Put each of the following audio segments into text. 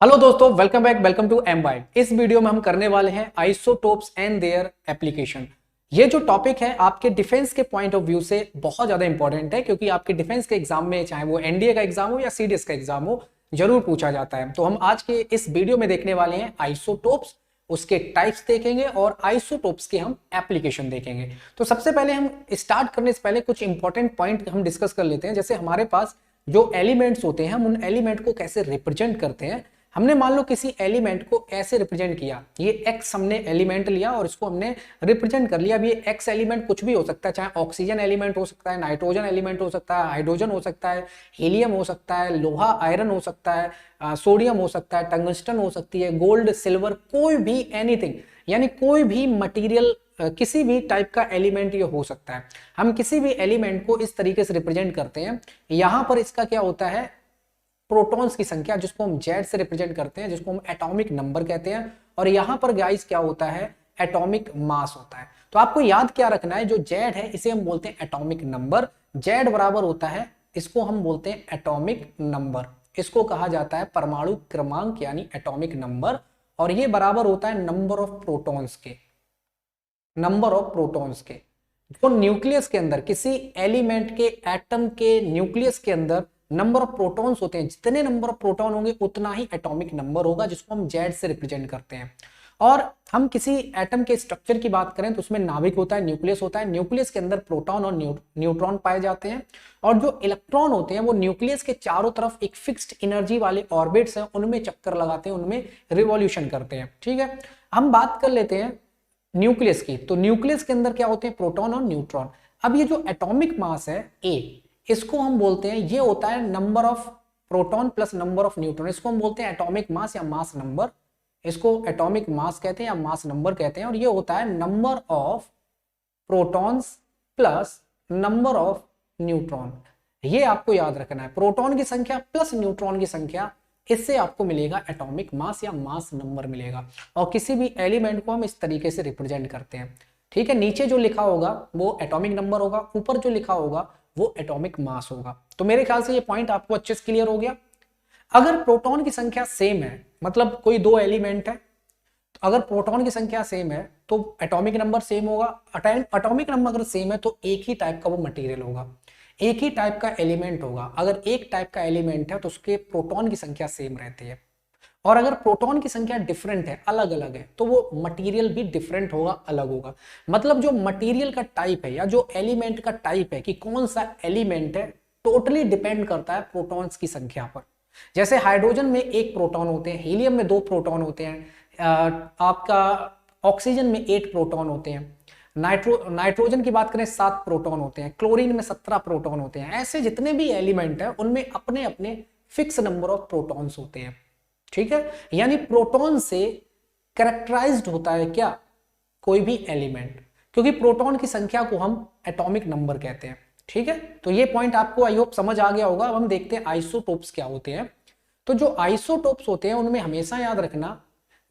Hello दोस्तों, welcome back, welcome to एमवाइड। इस video में हम करने वाले हैं आइसोटोप्स एंड देयर एप्लीकेशन। ये जो टॉपिक है आपके डिफेंस के पॉइंट ऑफ व्यू से बहुत ज्यादा इंपॉर्टेंट है, क्योंकि आपके डिफेंस के एग्जाम में, चाहे वो एनडीए का एग्जाम हो या सीडीएस का एग्जाम हो, जरूर पूछा जाता है। तो हम आज के इस वीडियो में देखने वाले हैं आइसोटोप्स, उसके टाइप्स देखेंगे और आइसोटोप्स के हम एप्लीकेशन देखेंगे। तो सबसे पहले हम स्टार्ट करने से पहले कुछ इंपॉर्टेंट पॉइंट हम डिस्कस कर लेते हैं। जैसे हमारे पास जो एलिमेंट्स होते हैं, हम उन एलिमेंट को कैसे रिप्रेजेंट करते हैं। हमने मान लो किसी एलिमेंट को ऐसे रिप्रेजेंट किया, ये एक्स हमने एलिमेंट लिया और इसको हमने रिप्रेजेंट कर लिया। अब ये एक्स एलिमेंट कुछ भी हो सकता है, चाहे ऑक्सीजन एलिमेंट हो सकता है, नाइट्रोजन एलिमेंट हो सकता है, हाइड्रोजन हो सकता है, हीलियम हो सकता है, लोहा आयरन हो सकता है, सोडियम हो सकता है, टंगस्टन हो सकती है, गोल्ड सिल्वर, कोई भी एनीथिंग, यानी कोई भी मटीरियल, किसी भी टाइप का एलिमेंट ये हो सकता है। हम किसी भी एलिमेंट को इस तरीके से रिप्रेजेंट करते हैं। यहां पर इसका क्या होता है, प्रोटॉन्स की संख्या, जिसको हम जेड से रिप्रेजेंट करते हैं, जिसको हम एटॉमिक नंबर कहते हैं। और यहां पर गाइस क्या होता है, एटॉमिक मास होता है। तो आपको याद क्या रखना है, जो जेड है इसे हम बोलते हैं एटॉमिक नंबर। जेड बराबर होता है, इसको हम बोलते हैं एटॉमिक नंबर, इसको कहा जाता है परमाणु क्रमांक यानी एटॉमिक नंबर। और ये बराबर होता है नंबर ऑफ प्रोटॉन्स के, नंबर ऑफ प्रोटॉन्स के। जो न्यूक्लियस के अंदर, किसी एलिमेंट के एटम के न्यूक्लियस के अंदर नंबर ऑफ प्रोटॉन्स होते हैं, जितने नंबर ऑफ प्रोटॉन होंगे उतना ही एटॉमिक नंबर होगा, जिसको हम जेड से रिप्रेजेंट करते हैं। और हम किसी एटम के स्ट्रक्चर की बात करें तो उसमें नाभिक होता है, न्यूक्लियस होता है। न्यूक्लियस के अंदर प्रोटॉन और न्यूट्रॉन पाए जाते हैं। और जो इलेक्ट्रॉन होते हैं वो न्यूक्लियस के चारों तरफ एक फिक्स्ड एनर्जी वाले ऑर्बिट्स हैं, उनमें चक्कर लगाते हैं, उनमें रिवॉल्यूशन करते हैं। ठीक है, हम बात कर लेते हैं न्यूक्लियस की। तो न्यूक्लियस के अंदर क्या होते हैं, प्रोटॉन और न्यूट्रॉन। अब ये जो एटॉमिक मास है ए, इसको हम बोलते हैं, ये होता है number of proton plus number of neutron, इसको हम बोलते हैं एटॉमिक मास या मास नंबर। इसको एटॉमिक मास कहते हैं या मास नंबर कहते हैं। और ये होता है number of protons plus number of neutron. ये आपको याद रखना है, प्रोटॉन की संख्या प्लस न्यूट्रॉन की संख्या, इससे आपको मिलेगा एटॉमिक मास या मास नंबर मिलेगा। और किसी भी एलिमेंट को हम इस तरीके से रिप्रेजेंट करते हैं। ठीक है, नीचे जो लिखा होगा वो एटॉमिक नंबर होगा, ऊपर जो लिखा होगा वो एटॉमिक मास होगा। तो मेरे ख्याल से ये पॉइंट आपको अच्छे से क्लियर हो गया। अगर प्रोटॉन की संख्या सेम है, मतलब कोई दो एलिमेंट है, तो अगर प्रोटॉन की संख्या सेम है तो एटॉमिक नंबर सेम होगा। एटॉमिक नंबर अगर सेम है तो एक ही टाइप का वो मटेरियल होगा, एक ही टाइप का एलिमेंट होगा। अगर एक टाइप का एलिमेंट है तो उसके प्रोटॉन की संख्या सेम रहती है। और अगर प्रोटॉन की संख्या डिफरेंट है, अलग अलग है, तो वो मटेरियल भी डिफरेंट होगा, अलग होगा। मतलब जो मटेरियल का टाइप है या जो एलिमेंट का टाइप है कि कौन सा एलिमेंट है, टोटली डिपेंड करता है प्रोटॉन्स की संख्या पर। जैसे हाइड्रोजन में एक प्रोटॉन होते हैं, हीलियम में दो प्रोटॉन होते हैं, आपका ऑक्सीजन में 8 प्रोटॉन होते हैं, नाइट्रोजन की बात करें 7 प्रोटॉन होते हैं, क्लोरीन में 17 प्रोटॉन होते हैं। ऐसे जितने भी एलिमेंट है उनमें अपने अपने फिक्स नंबर ऑफ प्रोटॉन्स होते हैं। ठीक है, यानी प्रोटॉन से कैरेक्टराइज्ड होता है क्या, कोई भी एलिमेंट, क्योंकि प्रोटॉन की संख्या को हम एटॉमिक नंबर कहते हैं। ठीक है, तो ये पॉइंट आपको आई होप समझ आ गया होगा। अब हम देखते हैं आइसोटोप्स क्या होते हैं। तो जो आइसोटोप्स होते हैं उनमें हमेशा याद रखना,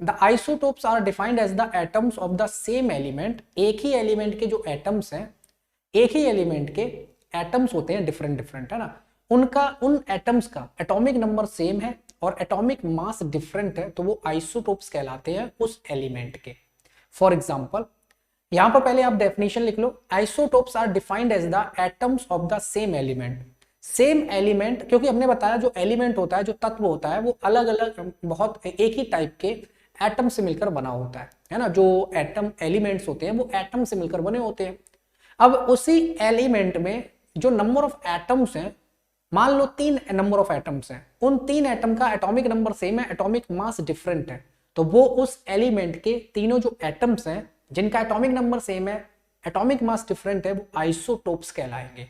the isotopes are defined as the atoms of the same element. एक ही एलिमेंट के जो एटम्स हैं, एक ही एलिमेंट के एटम्स होते हैं, डिफरेंट डिफरेंट है ना, उनका, उन एटम्स का एटॉमिक नंबर सेम है और एटॉमिक मास डिफरेंट है, तो वो आइसोटोप्स कहलाते हैं उस एलिमेंट के। फॉर एग्जांपल, यहां पर पहले आप डेफिनेशन लिख लो, isotopes are defined as the atoms of the same element. Same element, क्योंकि हमने बताया जो एलिमेंट होता है, जो तत्व होता है, वो अलग अलग, बहुत एक ही टाइप के एटम से मिलकर बना होता है ना। जो एटम एलिमेंट्स होते हैं वो एटम से मिलकर बने होते हैं। अब उसी एलिमेंट में जो नंबर ऑफ एटम्स हैं, मान लो 3 नंबर ऑफ एटम्स हैं, उन 3 एटम का एटॉमिक नंबर सेम है, एटॉमिक मास डिफरेंट है, तो वो उस एलिमेंट के तीनों जो एटम्स हैं जिनका एटॉमिक नंबर सेम है, एटॉमिक मास डिफरेंट है, वो आइसोटोप्स कहलाएंगे।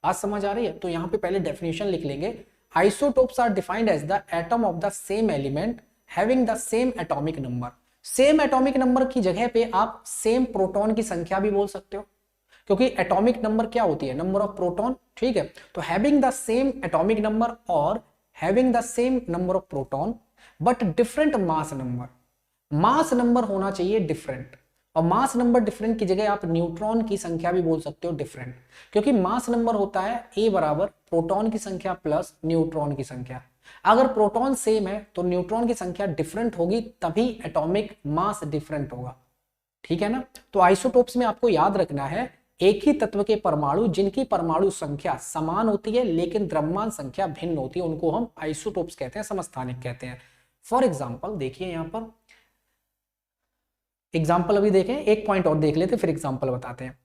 आज समझ आ रही है? तो यहां पे पहले डेफिनेशन लिख लेंगे, isotopes are defined as the atom of the same element having the same atomic number. Same atomic number की जगह पे आप सेम प्रोटॉन की संख्या भी बोल सकते हो, क्योंकि एटॉमिक नंबर क्या होती है, नंबर ऑफ प्रोटॉन। ठीक है, तो having the same atomic number और having the same number of proton but different mass number. Mass number होना चाहिए डिफरेंट, और मास नंबर डिफरेंट की जगह आप न्यूट्रॉन की संख्या भी बोल सकते हो डिफरेंट, क्योंकि मास नंबर होता है ए बराबर प्रोटॉन की संख्या प्लस न्यूट्रॉन की संख्या। अगर प्रोटॉन सेम है तो न्यूट्रॉन की संख्या डिफरेंट होगी, तभी एटॉमिक मास डिफरेंट होगा। ठीक है ना। तो आइसोटोप्स में आपको याद रखना है, एक ही तत्व के परमाणु जिनकी परमाणु संख्या समान होती है लेकिन द्रव्यमान संख्या भिन्न होती है, उनको हम आइसोटोप्स कहते हैं, समस्थानिक कहते हैं। फॉर एग्जाम्पल देखिए यहां पर एग्जाम्पल अभी देखें, एक पॉइंट और देख लेते फिर एग्जाम्पल बताते हैं।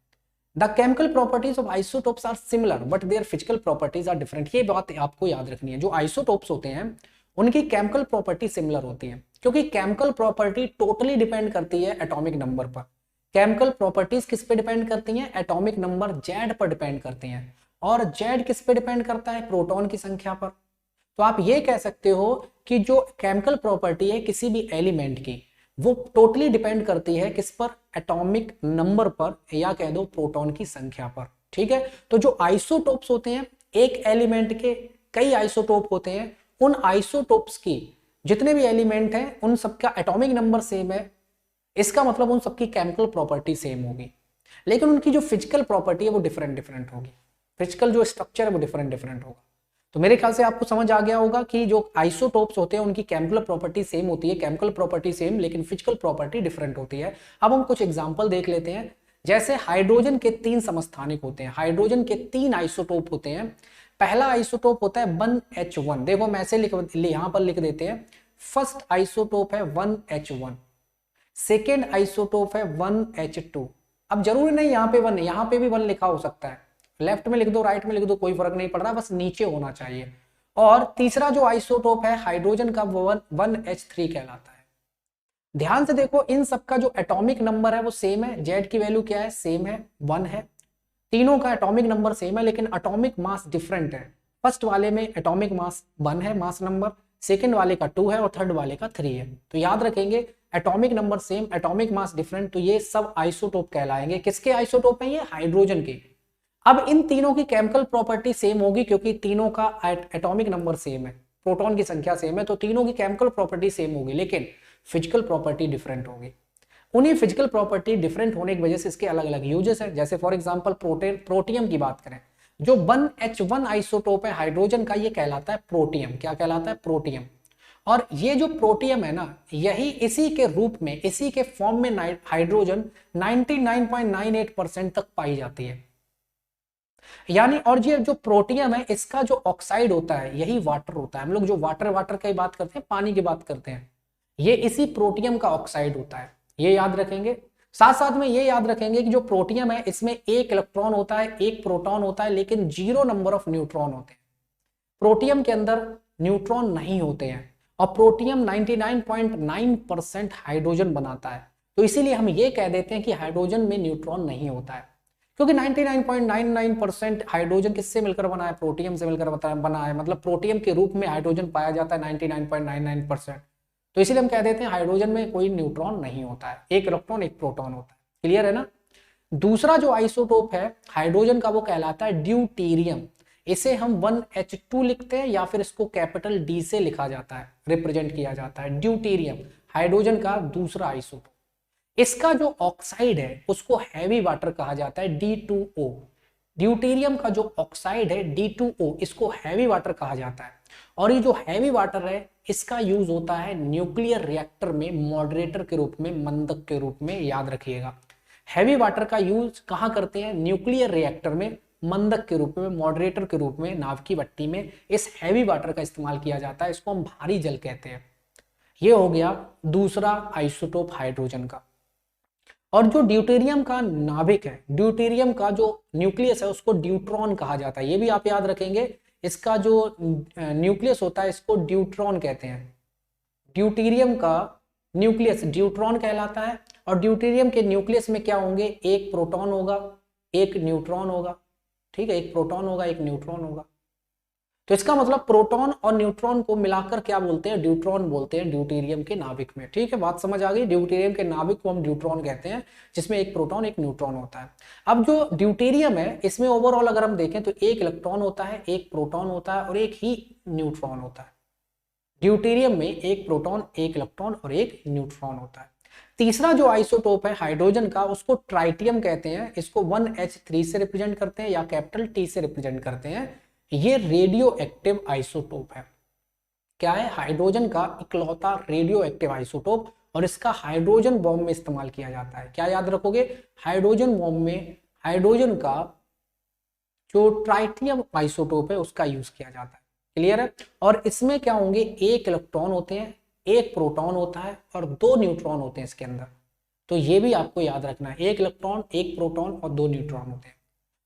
The chemical properties of isotopes are similar but their physical properties are different. ये बात आपको याद रखनी है, जो आइसोटोप्स होते हैं उनकी केमिकल प्रॉपर्टी सिमिलर होती है, क्योंकि केमिकल प्रॉपर्टी टोटली डिपेंड करती है एटॉमिक नंबर पर। केमिकल प्रॉपर्टीज किस पे डिपेंड करती हैं? एटॉमिक नंबर जेड पर डिपेंड करती हैं। और जेड किस पे डिपेंड करता है? प्रोटॉन की संख्या पर। तो आप ये कह सकते हो कि जो केमिकल प्रॉपर्टी है किसी भी एलिमेंट की, वो टोटली डिपेंड करती है किस पर? एटॉमिक नंबर पर, या कह दो प्रोटॉन की संख्या पर। ठीक है। तो जो आइसोटोप्स होते हैं, एक एलिमेंट के कई आइसोटोप होते हैं, उन आइसोटोप्स की जितने भी एलिमेंट हैं उन सबका एटॉमिक नंबर सेम है, इसका मतलब उन सबकी केमिकल प्रॉपर्टी सेम होगी, लेकिन उनकी जो फिजिकल प्रॉपर्टी है वो डिफरेंट डिफरेंट होगी। फिजिकल जो स्ट्रक्चर है वो डिफरेंट डिफरेंट होगा। तो मेरे ख्याल से आपको समझ आ गया होगा कि जो आइसोटोप्स होते हैं उनकी केमिकल प्रॉपर्टी सेम होती है, केमिकल प्रॉपर्टी सेम लेकिन फिजिकल प्रॉपर्टी डिफरेंट होती है। अब हम कुछ एग्जांपल देख लेते हैं। जैसे हाइड्रोजन के 3 समस्थानिक होते हैं, हाइड्रोजन के 3 आइसोटोप होते हैं। पहला आइसोटोप होता है 1H1। देखो मैं ऐसे यहां पर लिख देते हैं। फर्स्ट आइसोटोप है 1H1, सेकेंड आइसोटोप है 1H2। अब जरूरी नहीं यहाँ पे 1, यहाँ पे भी 1 लिखा हो सकता है, लेफ्ट में लिख दो राइट में लिख दो, कोई फर्क नहीं पड़ रहा, बस नीचे होना चाहिए। और तीसरा जो आइसोटोप है हाइड्रोजन का, वो 1H3 कहलाता है। ध्यान से देखो, इन सबका जो एटॉमिक नंबर है वो सेम है। जेड की वैल्यू क्या है? सेम है, 1 है। तीनों का एटॉमिक नंबर सेम है लेकिन एटॉमिक मास डिफरेंट है। फर्स्ट वाले में एटॉमिक मास 1 है, मास नंबर, सेकेंड वाले का 2 है और थर्ड वाले का 3 है। तो याद रखेंगे, atomic number same, atomic mass different, तो ये सब आइसोटोप कहलाएंगे। किसके आइसोटोप हैं ये? हाइड्रोजन के। अब इन तीनों की केमिकल प्रॉपर्टी सेम होगी क्योंकि तीनों का एटॉमिक नंबर सेम है, प्रोटॉन की संख्या सेम है, तो तीनों की केमिकल प्रॉपर्टी सेम होगी लेकिन फिजिकल प्रॉपर्टी डिफरेंट होगी। उन्हीं फिजिकल प्रॉपर्टी डिफरेंट होने की वजह से इसके अलग अलग यूजेस हैं। जैसे फॉर एग्जांपल प्रोटियम की बात करें, जो 1H1 आइसोटोप है हाइड्रोजन का, ये कहलाता है प्रोटियम। क्या कहलाता है? प्रोटियम। और ये जो प्रोटियम है ना, यही इसी के रूप में, इसी के फॉर्म में हाइड्रोजन 99.98% तक पाई जाती है। यानी, और ये जो प्रोटियम है इसका जो ऑक्साइड होता है यही वाटर होता है। हम लोग जो वाटर वाटर की बात करते हैं, पानी की बात करते हैं, ये इसी प्रोटियम का ऑक्साइड होता है। ये याद रखेंगे। साथ साथ में ये याद रखेंगे कि जो प्रोटियम है इसमें एक इलेक्ट्रॉन होता है, एक प्रोटॉन होता है, लेकिन 0 नंबर ऑफ न्यूट्रॉन होते हैं। प्रोटियम के अंदर न्यूट्रॉन नहीं होते हैं और प्रोटियम 99.9% हाइड्रोजन बनाता है। तो इसीलिए हम ये कह देते हैं कि हाइड्रोजन में न्यूट्रॉन नहीं होता है, क्योंकि 99.99% हाइड्रोजन किससे मिलकर बना है? प्रोटियम से मिलकर बना है। मतलब प्रोटियम के रूप में हाइड्रोजन पाया जाता है 99.99%। तो इसीलिए हम कह देते हैं हाइड्रोजन में कोई न्यूट्रॉन नहीं होता है, एक इलेक्ट्रॉन एक प्रोटॉन होता है। क्लियर है ना। दूसरा जो आइसोटोप है हाइड्रोजन का वो कहलाता है ड्यूटेरियम। इसे हम 1H2 लिखते हैं या फिर इसको कैपिटल D से लिखा जाता है, रिप्रेजेंट किया जाता है। ड्यूटेरियम हाइड्रोजन का दूसरा आइसोटोप। इसका जो ऑक्साइड है उसको हैवी वाटर कहा जाता है, D2O। ड्यूटेरियम का जो ऑक्साइड है D2O, इसको हैवी वाटर कहा जाता है। और ये जो हैवी वाटर है इसका यूज होता है न्यूक्लियर रिएक्टर में मॉडरेटर के रूप में, मंदक के रूप में। याद रखिएगा, हैवी वाटर का यूज कहां करते हैं? न्यूक्लियर रिएक्टर में, मंदक के रूप में, मॉडरेटर के रूप में, नाव की भट्टी में इस हैवी वाटर का इस्तेमाल किया जाता है। इसको हम भारी जल कहते हैं। ये हो गया दूसरा आइसोटोप हाइड्रोजन का। और जो ड्यूटेरियम का नाभिक है, ड्यूटेरियम का जो न्यूक्लियस है उसको ड्यूट्रॉन कहा जाता है। ये भी आप याद रखेंगे, इसका जो न्यूक्लियस होता है इसको ड्यूट्रॉन कहते हैं। ड्यूटेरियम का न्यूक्लियस ड्यूट्रॉन कहलाता है। और ड्यूटेरियम के न्यूक्लियस में क्या होंगे? एक प्रोटॉन होगा, एक न्यूट्रॉन होगा। ठीक है, एक प्रोटॉन होगा, एक न्यूट्रॉन होगा। तो इसका मतलब प्रोटॉन और न्यूट्रॉन को मिलाकर क्या बोलते हैं? ड्यूट्रॉन बोलते हैं ड्यूटेरियम के नाभिक में। ठीक है, बात समझ आ गई। ड्यूटेरियम के नाभिक को हम ड्यूट्रॉन कहते हैं, जिसमें एक प्रोटॉन एक न्यूट्रॉन होता है। अब जो ड्यूटेरियम है इसमें ओवरऑल अगर हम देखें तो एक इलेक्ट्रॉन होता है, एक प्रोटॉन होता है और एक ही न्यूट्रॉन होता है। ड्यूटेरियम में एक प्रोटॉन, एक इलेक्ट्रॉन और एक न्यूट्रॉन होता है। तीसरा जो आइसोटोप है हाइड्रोजन का उसको ट्राइटियम कहते हैं। इसको 1H3 से रिप्रेजेंट करते हैं या कैपिटल T से रिप्रेजेंट करते हैं। ये रेडियो एक्टिव आइसोटोप है। क्या है, हाइड्रोजन का इकलौता रेडियो एक्टिव आइसोटोप, और इसका हाइड्रोजन बॉम्ब में इस्तेमाल किया जाता है। क्या याद रखोगे, हाइड्रोजन बॉम्ब में हाइड्रोजन का जो ट्राइटियम आइसोटोप है उसका यूज किया जाता है। क्लियर है। और इसमें क्या होंगे, एक इलेक्ट्रॉन होते हैं, एक प्रोटॉन होता है और दो न्यूट्रॉन होते हैं इसके अंदर। तो ये भी आपको याद रखना है, एक इलेक्ट्रॉन, एक प्रोटॉन और दो न्यूट्रॉन होते हैं।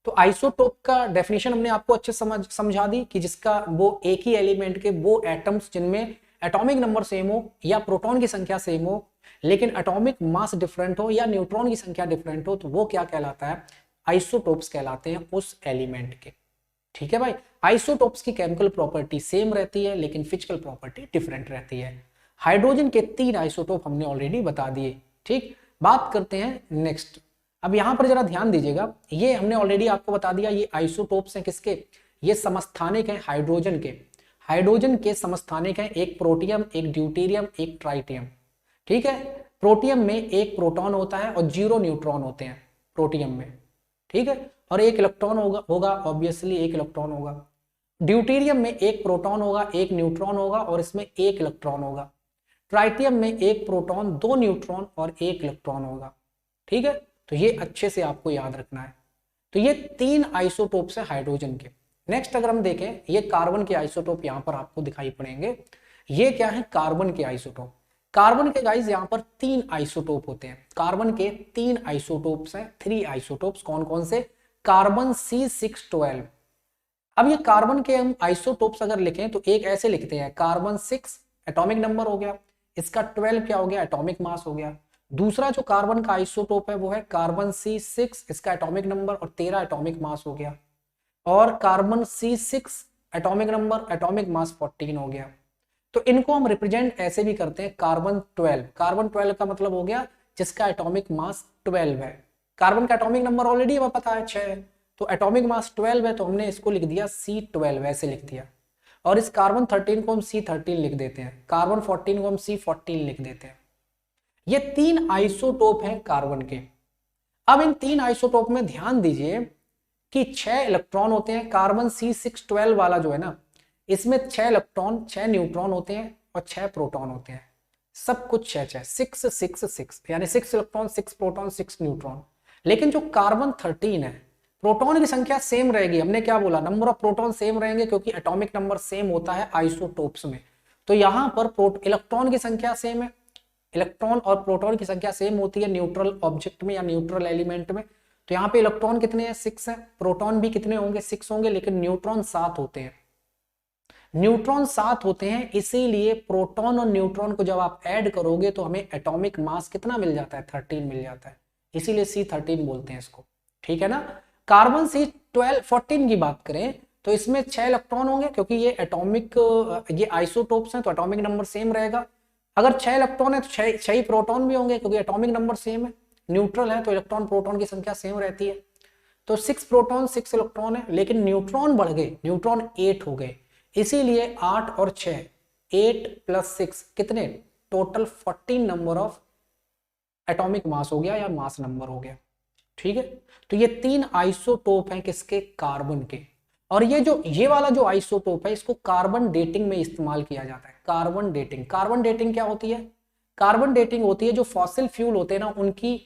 तो आइसोटोप का डेफिनेशन हमने आपको अच्छे समझा दी कि जिसका वो एक ही एलिमेंट के वो एटम्स जिनमें एटॉमिक नंबर सेम हो या प्रोटॉन की संख्या सेम हो लेकिन एटॉमिक मास डिफरेंट हो या न्यूट्रॉन की संख्या डिफरेंट हो, तो वो क्या कहलाता है, आइसोटोप्स कहलाते हैं उस एलिमेंट के। ठीक है भाई। आइसोटोप्स की केमिकल प्रॉपर्टी सेम रहती है लेकिन फिजिकल प्रॉपर्टी डिफरेंट रहती है। हाइड्रोजन के 3 आइसोटोप हमने ऑलरेडी बता दिए। ठीक, बात करते हैं नेक्स्ट। अब यहां पर जरा ध्यान दीजिएगा, ये हमने ऑलरेडी आपको बता दिया, ये आइसोटोप्स हैं किसके, ये समस्थानिक हैं हाइड्रोजन के। हाइड्रोजन के समस्थानिक हैं, एक प्रोटियम, एक ड्यूटेरियम, एक ट्राइटियम। ठीक है। प्रोटियम में एक प्रोटॉन होता है और 0 न्यूट्रॉन होते हैं प्रोटियम में। ठीक है। और एक इलेक्ट्रॉन होगा ऑब्वियसली एक इलेक्ट्रॉन होगा। ड्यूटेरियम में एक प्रोटॉन होगा, एक न्यूट्रॉन होगा और इसमें एक इलेक्ट्रॉन होगा। ट्राइटियम में एक प्रोटॉन, 2 न्यूट्रॉन और एक इलेक्ट्रॉन होगा। ठीक है। तो ये अच्छे से आपको याद रखना है। तो ये 3 आइसोटोप्स है हाइड्रोजन के। नेक्स्ट अगर हम देखें, ये कार्बन के आइसोटोप यहां पर आपको दिखाई पड़ेंगे। ये क्या है, कार्बन के आइसोटोप। कार्बन के गाइस यहां पर 3 आइसोटोप होते हैं। कार्बन के 3 आइसोटोप्स हैं, 3 आइसोटोप्स। कौन कौन से, कार्बन C612। अब ये कार्बन के हम आइसोटोप्स अगर लिखें तो एक ऐसे लिखते हैं, कार्बन 6 एटॉमिक नंबर हो गया, इसका 12 क्या हो गया, एटॉमिक मास हो गया। दूसरा जो कार्बन का आइसोटोप है वो है कार्बन C6, इसका एटॉमिक नंबर और 13 एटॉमिक मास हो गया। और carbon C6 atomic number, atomic mass 14 हो गया। तो इनको हम रिप्रेजेंट ऐसे भी करते हैं, कार्बन 12। कार्बन 12 का मतलब हो गया जिसका एटॉमिक मास 12 है। कार्बन का एटॉमिक नंबर ऑलरेडी हमें पता है 6 है, तो एटॉमिक मास 12 है, तो हमने इसको लिख दिया C12, ऐसे लिख दिया। और इस कार्बन 13 को हम C13 लिख देते हैं, कार्बन 14 को हम C14 लिख देते हैं। ये 3 आइसोटोप हैं कार्बन के। अब इन 3 आइसोटोप में ध्यान दीजिए कि 6 इलेक्ट्रॉन होते हैं। कार्बन C612 वाला जो है ना, इसमें 6 इलेक्ट्रॉन, 6 न्यूट्रॉन होते हैं और 6 प्रोटॉन होते हैं। सब कुछ 6 6 6 6 यानी 6 इलेक्ट्रॉन, 6 प्रोटॉन, 6 न्यूट्रॉन। लेकिन जो कार्बन 13 है, प्रोटॉन की संख्या सेम रहेगी। हमने क्या बोला, नंबर ऑफ प्रोटॉन सेम रहेंगे क्योंकि एटॉमिक नंबर सेम होता है आइसोटोप्स में। तो यहां पर इलेक्ट्रॉन की संख्या सेम है, इलेक्ट्रॉन और प्रोटॉन की संख्या सेम होती है न्यूट्रल ऑब्जेक्ट में या न्यूट्रल एलिमेंट में। तो यहाँ पे इलेक्ट्रॉन कितने हैं, 6 है। प्रोटॉन भी कितने होंगे, 6 होंगे, लेकिन न्यूट्रॉन 7 होते हैं। न्यूट्रॉन 7 होते हैं, इसीलिए प्रोटॉन और न्यूट्रॉन को जब आप ऐड करोगे तो हमें एटॉमिक मास कितना मिल जाता है, 13 मिल जाता है। इसीलिए C13 बोलते हैं इसको। ठीक है ना। कार्बन C14 की बात करें तो इसमें 6 इलेक्ट्रॉन होंगे क्योंकि ये एटॉमिक, ये आइसोटोप्स हैं तो एटॉमिक नंबर सेम रहेगा। अगर 6 इलेक्ट्रॉन है तो 6 ही प्रोटॉन भी होंगे क्योंकि एटॉमिक नंबर सेम है। न्यूट्रल है तो इलेक्ट्रॉन प्रोटॉन की संख्या सेम रहती है। तो 6 प्रोटॉन 6 इलेक्ट्रॉन है, लेकिन न्यूट्रॉन बढ़ गए, न्यूट्रॉन 8 हो गए। इसीलिए 8 और 6, 8 + 6 कितने, total 14 number of atomic mass हो गया या मास नंबर हो गया। ठीक है। तो ये 3 आइसोटोप हैं किसके, कार्बन के। और ये वाला जो आइसोटोप है इसको कार्बन डेटिंग में इस्तेमाल किया जाता है। कार्बन डेटिंग, कार्बन डेटिंग क्या होती है, कार्बन डेटिंग होती है जो फॉसिल फ्यूल होते हैं ना उनकी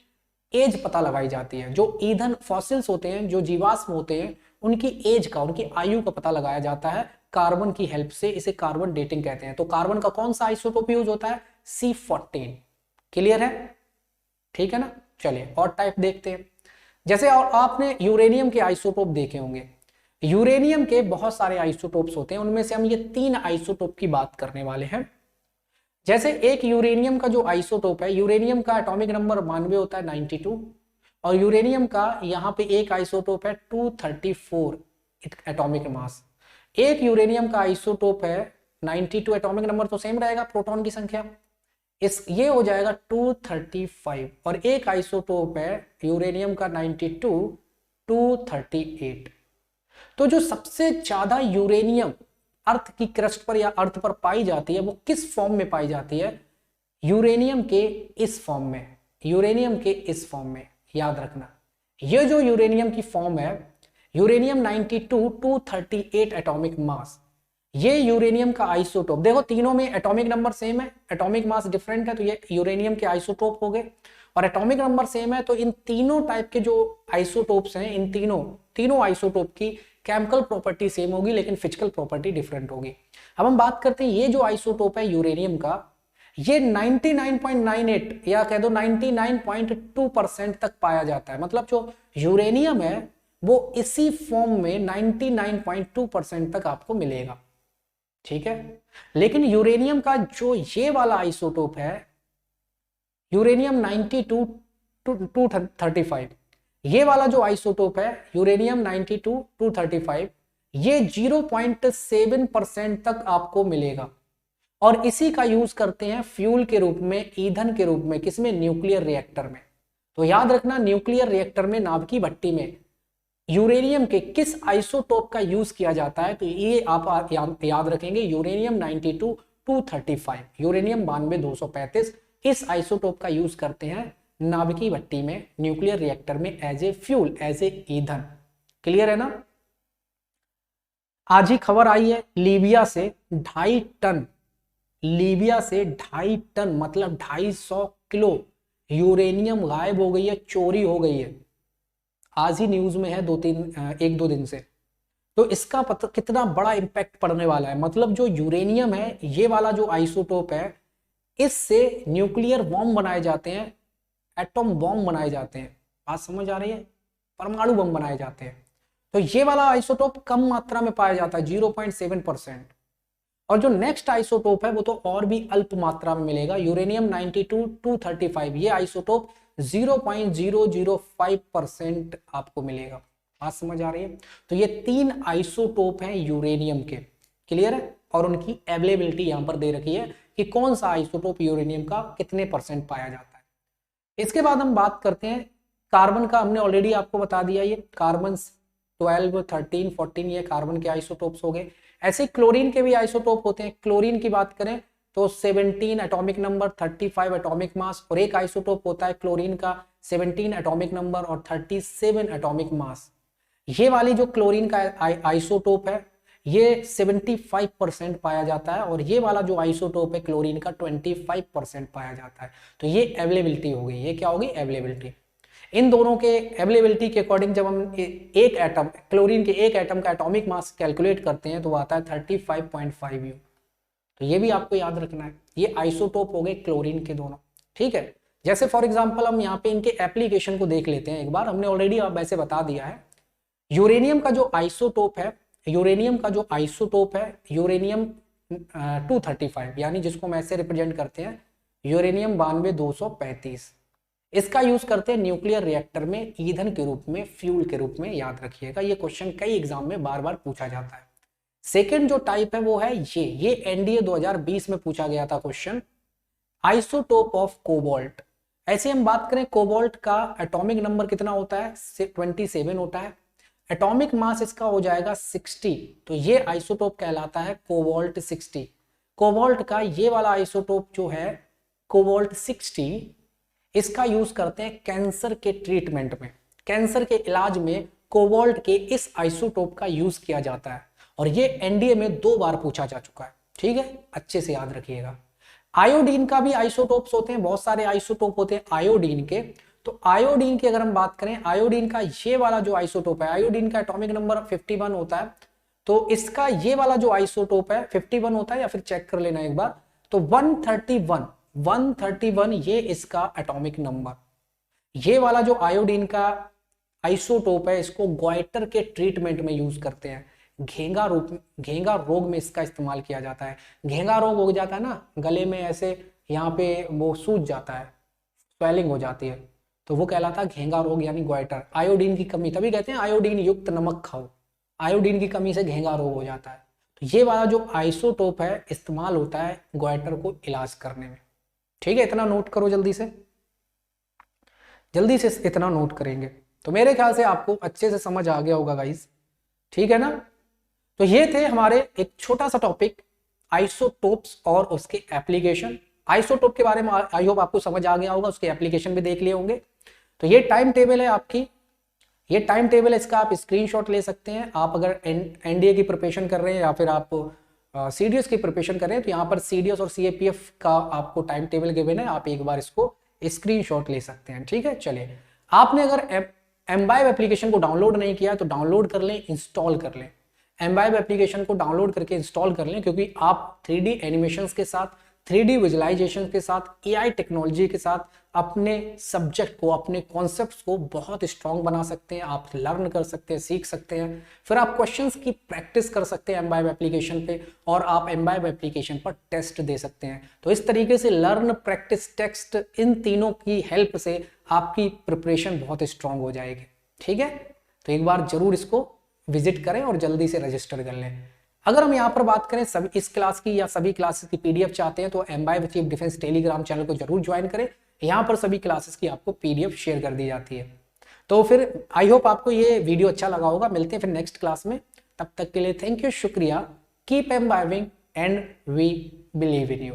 एज पता लगाई जाती है। जो ईंधन फॉसिल्स होते हैं, जो जीवाश्म होते हैं, उनकी एज का, उनकी आयु का पता लगाया जाता है कार्बन की हेल्प से। इसे कार्बन डेटिंग कहते हैं। तो कार्बन का कौन सा आइसोटोप यूज होता है, C14। क्लियर है। ठीक है ना। चलिए और टाइप देखते हैं। जैसे और आपने यूरेनियम के आइसोटोप देखे होंगे। यूरेनियम के बहुत सारे आइसोटोप्स होते हैं, उनमें से हम ये 3 आइसोटोप की बात करने वाले हैं। जैसे एक यूरेनियम का जो आइसोटोप है, यूरेनियम का एटॉमिक नंबर 92 होता है, 92। और यूरेनियम का यहाँ पे एक आइसोटोप है 234 एटॉमिक मास। एक यूरेनियम का आइसोटोप है 92, एटॉमिक नंबर तो सेम रहेगा, प्रोटॉन की संख्या, ये हो जाएगा 235। और एक आइसोटोप है यूरेनियम का 92, 238। तो जो सबसे ज्यादा यूरेनियम अर्थ की क्रस्ट पर या अर्थ पर पाई जाती है वो किस फॉर्म में पाई जाती है, यूरेनियम के इस फॉर्म में, यूरेनियम के इस फॉर्म में। याद रखना, ये जो यूरेनियम की फॉर्म है, यूरेनियम 92, 238 एटॉमिक मास, ये यूरेनियम का आइसोटोप, देखो तीनों में एटॉमिक नंबर सेम है, एटॉमिक मास डिफरेंट है, तो ये यूरेनियम के आइसोटोप हो गए। और एटॉमिक नंबर सेम है, तो इन तीनों टाइप के जो आइसोटोप्स हैं, इन तीनों आइसोटोप की केमिकल प्रॉपर्टी सेम होगी, लेकिन फिजिकल प्रॉपर्टी डिफरेंट होगी। अब हम बात करते हैं ये जो आइसोटोप है यूरेनियम का, ये 99.98 या कह दो 99.2% तक पाया जाता है। मतलब जो यूरेनियम है वो इसी फॉर्म में 99.2% तक आपको मिलेगा, ठीक है। लेकिन यूरेनियम का जो ये वाला आइसोटोप है, यूरेनियम 92 टू 235, ये वाला जो आइसोटोप है यूरेनियम 92 235, ये 0.7% तक आपको मिलेगा। और इसी का यूज करते हैं फ्यूल के रूप में, ईंधन के रूप में, किसमें? न्यूक्लियर रिएक्टर में। तो याद रखना, न्यूक्लियर रिएक्टर में, नाभिकीय भट्टी में यूरेनियम के किस आइसोटोप का यूज किया जाता है, तो ये आप याद रखेंगे, यूरेनियम 92 235, यूरेनियम 92 235, इस आइसोटोप का यूज करते हैं नाभिकीय भट्टी में, न्यूक्लियर रिएक्टर में, as a fuel, as a ईंधन। क्लियर है ना? आज ही खबर आई है लीबिया से 2.5 टन, लीबिया से 2.5 टन मतलब 250 किलो यूरेनियम गायब हो गई है, चोरी हो गई है। आज ही न्यूज में है, एक दो दिन से। तो इसका पता कितना बड़ा इंपैक्ट पड़ने वाला है। मतलब जो यूरेनियम है, ये वाला जो आइसोटोप है, इससे न्यूक्लियर बॉम्ब बनाए जाते हैं, एटॉम बॉम्ब बनाए जाते हैं। बात समझ आ रही है? परमाणु बम बनाए जाते हैं। तो ये वाला आइसोटोप कम मात्रा में पाया जाता है, 0.7%। और जो नेक्स्ट आइसोटोप है वो तो और भी अल्प मात्रा में मिलेगा, यूरेनियम 92 235, ये आइसोटोप 0.005% आपको मिलेगा। बात समझ आ रही है? तो ये 3 आइसोटोप हैं यूरेनियम के। क्लियर है? और उनकी अवेलेबिलिटी यहां पर दे रखी है कि कौन सा आइसोटोप यूरेनियम का कितने % पाया जाता है। इसके बाद हम बात करते हैं कार्बन का। हमने ऑलरेडी आपको बता दिया, ये कार्बन 12 13 14 ये कार्बन के आइसोटोप्स हो गए। ऐसे क्लोरीन के भी आइसोटोप होते हैं। क्लोरीन की बात करें तो 17 एटॉमिक नंबर, 35 एटॉमिक मास, और एक आइसोटोप होता है क्लोरीन का 17 एटॉमिक नंबर और 37 एटॉमिक मास। ये वाली जो क्लोरीन का आइसोटोप है, ये 75% पाया जाता है, और ये वाला जो आइसोटोप है क्लोरीन का 25% पाया जाता है। तो ये अवेलेबिलिटी हो गई। ये क्या होगी? अवेलेबिलिटी। इन दोनों के अवेलेबिलिटी के अकॉर्डिंग जब हम एक एटम, क्लोरीन के एक एटम का एटॉमिक मास कैलकुलेट करते हैं तो वो आता है 35.5 U। तो ये भी आपको याद रखना है। ये आइसोटोप हो गए क्लोरीन के दोनों, ठीक है। जैसे फॉर एग्जांपल हम यहाँ पे इनके एप्लीकेशन को देख लेते हैं एक बार। हमने ऑलरेडी अब ऐसे बता दिया है, यूरेनियम का जो आइसोटोप है, यूरेनियम 235, यानी जिसको हम ऐसे रिप्रेजेंट करते हैं यूरेनियम 92 235, इसका यूज करते हैं न्यूक्लियर रिएक्टर में, ईंधन के रूप में, फ्यूल के रूप में। याद रखिएगा, ये क्वेश्चन कई एग्जाम में बार बार पूछा जाता है। सेकेंड जो टाइप है वो है ये एनडीए 2020 में पूछा गया था क्वेश्चन, आइसोटोप ऑफ कोबाल्ट। ऐसे हम बात करें, कोबाल्ट का एटॉमिक नंबर कितना होता है? 27 होता है। एटॉमिक मास इसका हो जाएगा 60, तो ये आइसोटोप कहलाता है कोबाल्ट 60। कोबाल्ट का ये वाला आइसोटोप जो है कोबाल्ट 60, इसका यूज करते हैं कैंसर के ट्रीटमेंट में, कैंसर के इलाज में कोबाल्ट के इस आइसोटोप का यूज किया जाता है। और ये एनडीए में 2 बार पूछा जा चुका है, ठीक है, अच्छे से याद रखिएगा। आयोडीन का भी आइसोटोप्स होते हैं, बहुत सारे आइसोटोप होते हैं आयोडीन के। तो आयोडीन की अगर हम बात करें, आयोडीन का ये वाला जो आइसोटोप है, आयोडीन का एटॉमिक नंबर 51 होता है। तो इसका ये वाला जो आइसोटोप है 51 होता है, या फिर चेक कर लेना एक बार, तो 131 ये इसका एटॉमिक नंबर। ये वाला जो आयोडीन का आइसोटोप है, इसको ग्वाइटर के ट्रीटमेंट में यूज करते हैं। घेंगा रोग में इसका इस्तेमाल किया जाता है। घेंगा रोग हो जाता है ना, गले में ऐसे यहाँ पे वो सूज जाता है, स्वेलिंग हो जाती है, तो वो कहलाता है घेंगा रोग यानी ग्वाइटर। आयोडीन की कमी, तभी कहते हैं आयोडीन युक्त नमक खाओ, आयोडीन की कमी से घेंगा रोग हो जाता है। तो ये वाला जो आइसोटोप है इस्तेमाल होता है ग्वाइटर को इलाज करने में, ठीक है। इतना नोट करो, जल्दी से इतना नोट करेंगे तो मेरे ख्याल से आपको अच्छे से समझ आ गया होगा गाइस, ठीक है ना। तो ये थे हमारे एक छोटा सा टॉपिक, आइसोटोप्स और उसके एप्लीकेशन। आइसोटोप के बारे में आई होप आपको समझ आ गया होगा, उसके एप्लीकेशन भी देख लिए होंगे। तो ये टाइम टेबल है आपकी, ये टाइम टेबल है, इसका आप स्क्रीनशॉट ले सकते हैं। आप अगर एनडीए की प्रिपरेशन कर रहे हैं, या फिर आप सीडीएस की प्रिपरेशन कर रहे हैं तो यहाँ पर सीडीएस और सीएपीएफ का आपको टाइम टेबल गिवन है, आप एक बार इसको स्क्रीनशॉट ले सकते हैं। ठीक है, चलिए आपने अगर एमवाइब एप्लीकेशन को डाउनलोड नहीं किया तो डाउनलोड कर लें, इंस्टॉल कर लें। एमवाइब एप्लीकेशन को डाउनलोड करके इंस्टॉल कर लें, क्योंकि आप 3D एनिमेशंस के साथ, 3D विजुअलाइजेशन के साथ, एआई टेक्नोलॉजी के साथ अपने सब्जेक्ट को, अपने कॉन्सेप्ट्स को बहुत स्ट्रॉन्ग बना सकते हैं। आप लर्न कर सकते हैं, सीख सकते हैं, फिर आप क्वेश्चंस की प्रैक्टिस कर सकते हैं एमवाइब एप्लीकेशन पे, और आप एमवाइब एप्लीकेशन पर टेस्ट दे सकते हैं। तो इस तरीके से लर्न, प्रैक्टिस, टेक्स्ट, इन तीनों की हेल्प से आपकी प्रिपरेशन बहुत स्ट्रॉन्ग हो जाएगी। ठीक है, तो एक बार जरूर इसको विजिट करें और जल्दी से रजिस्टर कर लें। अगर हम यहाँ पर बात करें सभी इस क्लास की या सभी क्लासेस की पीडीएफ चाहते हैं तो एमवाइब चीफ डिफेंस टेलीग्राम चैनल को जरूर ज्वाइन करें। यहाँ पर सभी क्लासेस की आपको पीडीएफ शेयर कर दी जाती है। तो फिर आई होप आपको ये वीडियो अच्छा लगा होगा। मिलते हैं फिर नेक्स्ट क्लास में, तब तक के लिए थैंक यू, शुक्रिया। Keep embibing and we believe in you.